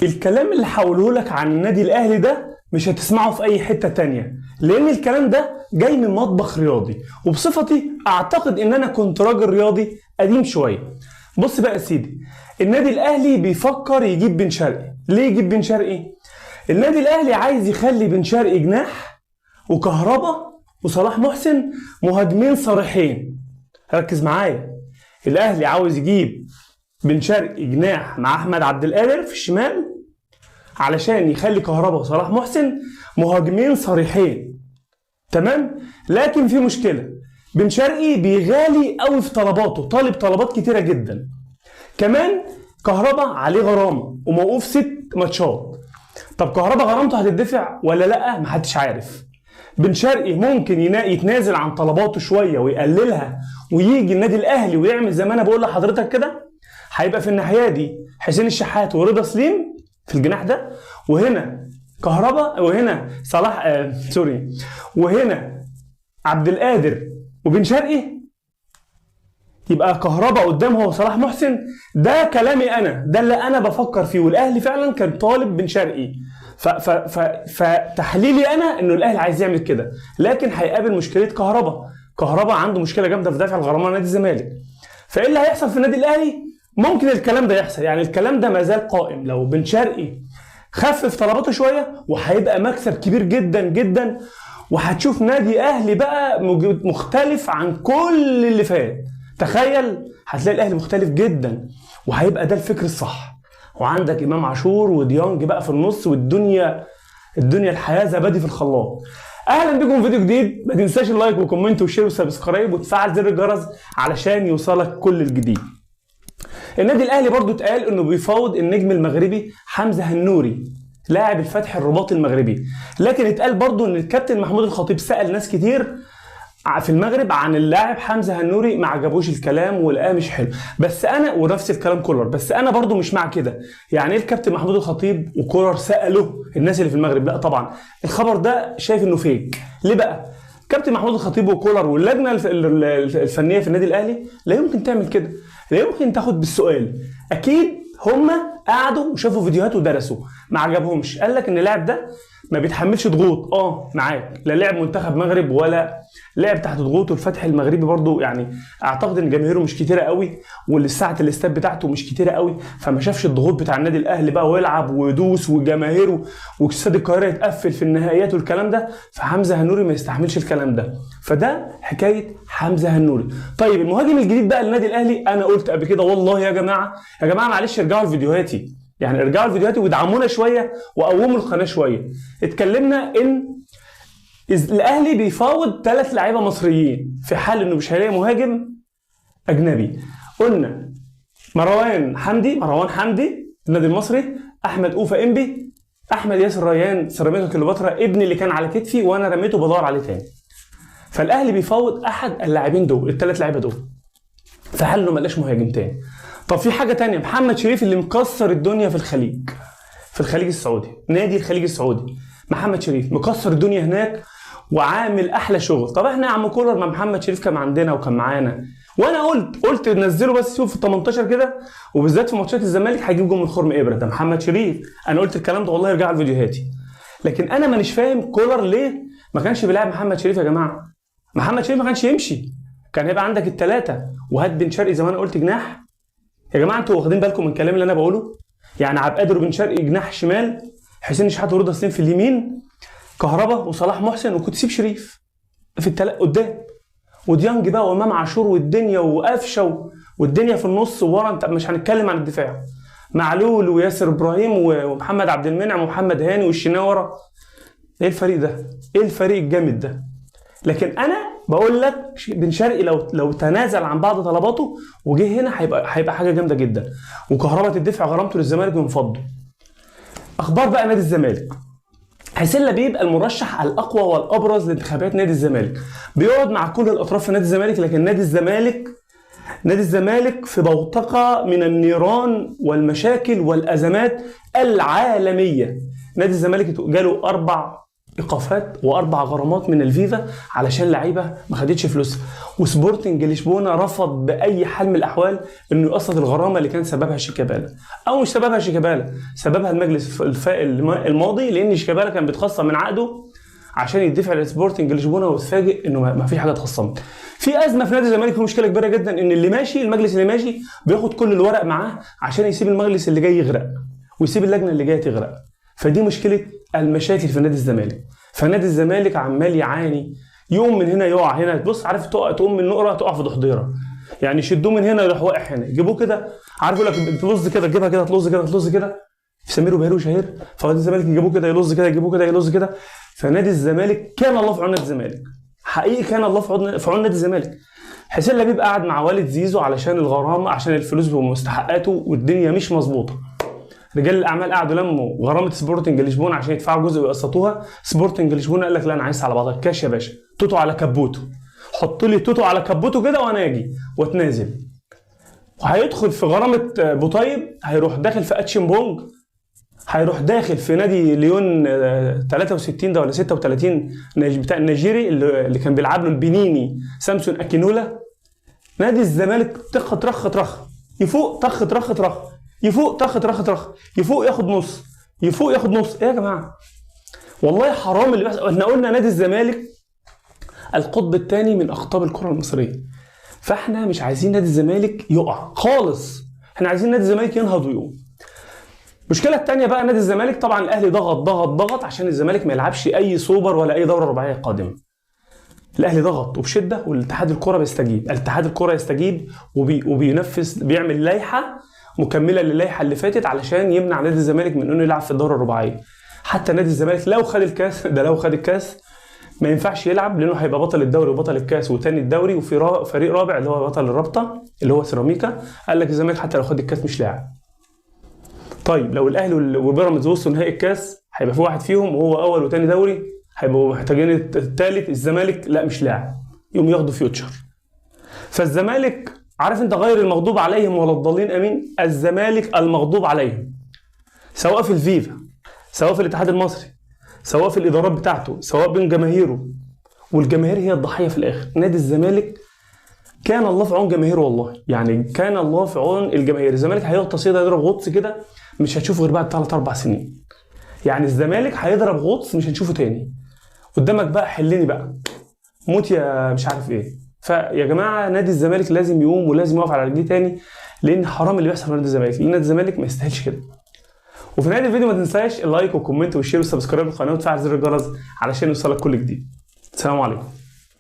الكلام اللي هقوله لك عن النادي الاهلي ده مش هتسمعه في اي حتة تانية، لان الكلام ده جاي من مطبخ رياضي، وبصفتي اعتقد ان انا كنت راجل رياضي قديم شوية. بص بقى يا سيدي، النادي الاهلي بيفكر يجيب بن شرقي. ليه يجيب بن شرقي؟ النادي الاهلي عايز يخلي بن شرقي جناح، وكهربا وصلاح محسن مهاجمين صريحين. ركز معايا، الاهلي عاوز يجيب بن شرقي جناح مع احمد عبد القادر في الشمال، علشان يخلي كهربا وصلاح محسن مهاجمين صريحين. تمام؟ لكن في مشكله، بن شرقي بيغالي قوي في طلباته، طالب طلبات كتيره جدا. كمان كهربا عليه غرامه وموقوف 6 ماتشات. طب كهربا غرامته هتدفع ولا لا؟ محدش عارف. بن شرقي ممكن يتنازل عن طلباته شويه ويقللها ويجي النادي الاهلي ويعمل زي ما انا بقول لحضرتك كده. هيبقى في الناحيه دي حسين الشحات ورضا سليم في الجناح ده، وهنا كهربا، وهنا صلاح وهنا عبد القادر وبن شرقي. يبقى كهربا قدام هو صلاح محسن. ده كلامي انا، ده اللي انا بفكر فيه، والاهلي فعلا كان طالب بن شرقي. فتحليلي انا انه الاهلي عايز يعمل كده، لكن هيقابل مشكله كهربا. كهربا عنده مشكله جامده في دفع الغرامه نادي الزمالك. فايه اللي هيحصل في النادي الاهلي؟ ممكن الكلام ده يحصل، يعني الكلام ده ما زال قائم. لو بن شرقي خفف طلباته شويه، وهيبقى مكسب كبير جدا جدا، وهتشوف نادي اهلي بقى مختلف عن كل اللي فات. تخيل، هتلاقي الاهلي مختلف جدا، وهيبقى ده الفكر الصح. وعندك امام عاشور وديانج بقى في النص، والدنيا الحياه زبادي في الخلاط. اهلا بكم في فيديو جديد. ما تنساش اللايك وكومنت وشير وسبسكرايب وتفعل زر الجرس علشان يوصلك كل الجديد. النادي الاهلي برضو اتقال انه بيفاوض النجم المغربي حمزه هنوري، لاعب الفتح الرباطي المغربي. لكن اتقال برضو ان الكابتن محمود الخطيب سأل ناس كتير في المغرب عن اللاعب حمزه هنوري، ما عجبوش الكلام ولقاه مش حلو. بس انا، ونفس الكلام كولر، بس انا برضو مش مع كده. يعني ايه الكابتن محمود الخطيب وكولر سالوا الناس اللي في المغرب؟ لا طبعا، الخبر ده شايف انه فيك. ليه بقى؟ كابتن محمود الخطيب وكولر واللجنه الفنيه في النادي الاهلي لا يمكن تعمل كده، لا يمكن تاخد بالسؤال. اكيد هم قعدوا وشافوا فيديوهات ودرسوا، ما عجبهمش. قال لك ان اللاعب ده ما بيتحملش ضغوط. معاك، لا لعب منتخب مغرب ولا لعب تحت ضغوط. والفتح المغربي برضو يعني اعتقد ان جماهيره مش كتيره قوي، والساعه الاستاد بتاعته مش كتيره قوي، فما شافش الضغوط بتاع النادي الاهلي بقى ويلعب ويدوس وجماهيره واستاد القاهره يتقفل في النهائيات والكلام ده. فحمزه هنوري ما يستحملش الكلام ده. فده حكايه حمزه هنوري. طيب المهاجم الجديد بقى للنادي الاهلي، انا قلت قبل كده والله يا جماعه معلش ارجعوا لفيديوهاتي، يعني ارجعوا لفيديوهاتي وادعمونا شويه وقوموا القناه شويه. اتكلمنا ان الاهلي بيفاوض 3 لعيبه مصريين في حال انه مش هيلاقي مهاجم اجنبي. قلنا مروان حمدي النادي المصري، احمد اوفا انبي، احمد ياسر ريان سيراميكا كليوباترا، ابني اللي كان على كتفي وانا رميته بدور عليه تاني. فالاهلي بيفاوض احد اللاعبين دول، ال3 لعيبه دول، في حال انه ما لقاش مهاجم تاني. طب في حاجه تانيه، محمد شريف اللي مكسر الدنيا في الخليج السعودي، نادي الخليج السعودي. محمد شريف مكسر الدنيا هناك وعامل احلى شغل. طب احنا يا عم كولر، ما محمد شريف كان عندنا وكان معانا، وانا قلت نزله بس شوف في 18 كده، وبالذات في ماتشات الزمالك هيجيب جول من خرم ابره. ده محمد شريف، انا قلت الكلام ده والله، ارجع لفيديوهاتي. لكن انا مانيش فاهم كولر ليه ما كانش بيلعب محمد شريف. يا جماعه محمد شريف ما كانش يمشي، كان هيبقى عندك ال3 وهات بن شرقي زي ما انا قلت جناح. يا جماعه انتوا واخدين بالكم من الكلام اللي انا بقوله؟ يعني عبد القادر وبن شرقي جناح شمال، حسين الشحات ورضا سليم في اليمين، كهربا وصلاح محسن، وكنت سيب شريف في قدام، وديانج بقى وامام عاشور والدنيا وقفشه والدنيا في النص وورا. انت مش هنتكلم عن الدفاع، معلول وياسر ابراهيم ومحمد عبد المنعم ومحمد هاني والشناوي ورا. ايه الفريق ده؟ ايه الفريق الجامد ده؟ لكن انا بقول لك بن شرقي لو تنازل عن بعض طلباته وجه هنا هيبقى حاجه جامده جدا. وكهربا تدفع غرامته للزمالك من فضله. اخبار بقى نادي الزمالك، حسين لبيب المرشح الاقوى والابرز لانتخابات نادي الزمالك، بيقعد مع كل الاطراف في نادي الزمالك. لكن نادي الزمالك في بوتقه من النيران والمشاكل والازمات العالميه. نادي الزمالك جاله 4 ايقافات و4 غرامات من الفيفا علشان لعيبه ما خدتش فلوسها، وسبورتنج لشبونه رفض باي حال من الاحوال انه يقسط الغرامه اللي كان سببها شيكابالا، او مش سببها شيكابالا، سببها المجلس الماضي، لان شيكابالا كان بيتخصم من عقده عشان يدفع لسبورتنج لشبونه، وتفاجئ انه ما في حاجه اتخصمت. في ازمه في نادي الزمالك، مشكله كبيره جدا ان اللي ماشي، المجلس اللي ماشي بياخد كل الورق معاه عشان يسيب المجلس اللي جاي يغرق، ويسيب اللجنه اللي جايه تغرق. فدي مشكله المشاكل في نادي الزمالك. فنادي الزمالك عمال يعاني، يقوم من هنا يقع هنا، تبص عارف تقوم من نقره تقع في ضحضيره، يعني يشدوه من هنا يروح واقع هنا، يجيبوه كده، عارف يقول لك تلظ كده تجيبها كده، تلظ كده تلظ كده، في سمير وبهير وشهير. فنادي الزمالك يجيبوه كده يلظ كده، يجيبوه كده يلظ كده. فنادي الزمالك كان الله في عون نادي الزمالك، حقيقي كان الله في عون نادي الزمالك. حسين لبيب قاعد مع والد زيزو علشان الغرامه، عشان الفلوس ومستحقاته، والدنيا مش مظبوطه. رجال الاعمال قعدوا لموا غرامه سبورتنج لشبونه عشان يدفعوا جزء ويقسطوها. سبورتنج لشبونه قال لك لا انا عايز على بعضها كاش يا باشا، توتو على كبوته، حط لي توتو على كبوته كده وانا اجي واتنازل. وهيدخل في غرامه بوطيب، هيروح داخل في اتشيمبونج، هيروح داخل في نادي ليون 63 ده ولا 36 بتاع النيجيري اللي كان بيلعب له البنيني سامسون اكينولا. نادي الزمالك طخ طرخ طرخ، يفوق طخ طرخ طرخ، يفوق طخ طرخ طرخ، يفوق ياخد نص، يفوق ياخد نص. ايه يا جماعه؟ والله حرام اللي بيحصل. احنا قلنا نادي الزمالك القطب الثاني من اقطاب الكره المصريه، فاحنا مش عايزين نادي الزمالك يقع خالص، احنا عايزين نادي الزمالك ينهض ويقوم. المشكله الثانيه بقى نادي الزمالك، طبعا الاهلي ضغط عشان الزمالك ما يلعبش اي سوبر ولا اي دوره رباعيه قادمه. الاهلي ضغط وبشده، والاتحاد الكره بيستجيب، الاتحاد الكره يستجيب وبينفذ، بيعمل لائحه مكمله للائحه اللي فاتت علشان يمنع نادي الزمالك من انه يلعب في الدوره الرباعيه. حتى نادي الزمالك لو خد الكاس ده، لو خد الكاس ما ينفعش يلعب، لانه هيبقى بطل الدوري وبطل الكاس وتاني الدوري، وفي فريق رابع اللي هو بطل الرابطه اللي هو سيراميكا. قال لك الزمالك حتى لو خد الكاس مش لاعب. طيب لو الاهلي وبيراميدز وصلوا نهائي الكاس، هيبقى في واحد فيهم وهو اول وتاني دوري هيبقوا محتاجين الثالث، الزمالك لا مش لاعب، يقوم ياخدوا فيوتشر. فالزمالك عارف انت غير المغضوب عليهم ولا الضالين امين، الزمالك المغضوب عليهم، سواء في الفيفا، سواء في الاتحاد المصري، سواء في الادارات بتاعته، سواء بين جماهيره، والجماهير هي الضحيه في الاخر. نادي الزمالك كان الله في عون جماهيره، والله يعني كان الله في عون الجماهير. الزمالك هياخد تصيده يضرب غطس كده مش هتشوفه غير بعد 3-4 سنين، يعني الزمالك هيضرب غطس مش هنشوفه تاني. قدامك بقى حلني بقى، موت يا مش عارف ايه. فيا جماعه نادي الزمالك لازم يقوم ولازم يقف على رجليه تاني، لان حرام اللي بيحصل في نادي الزمالك، لان نادي الزمالك ما يستاهلش كده. وفي نهايه الفيديو ما تنساش اللايك والكومنت والشير والسبسكرايب والقناه وتفعل زر الجرس علشان يوصلك كل جديد. السلام عليكم.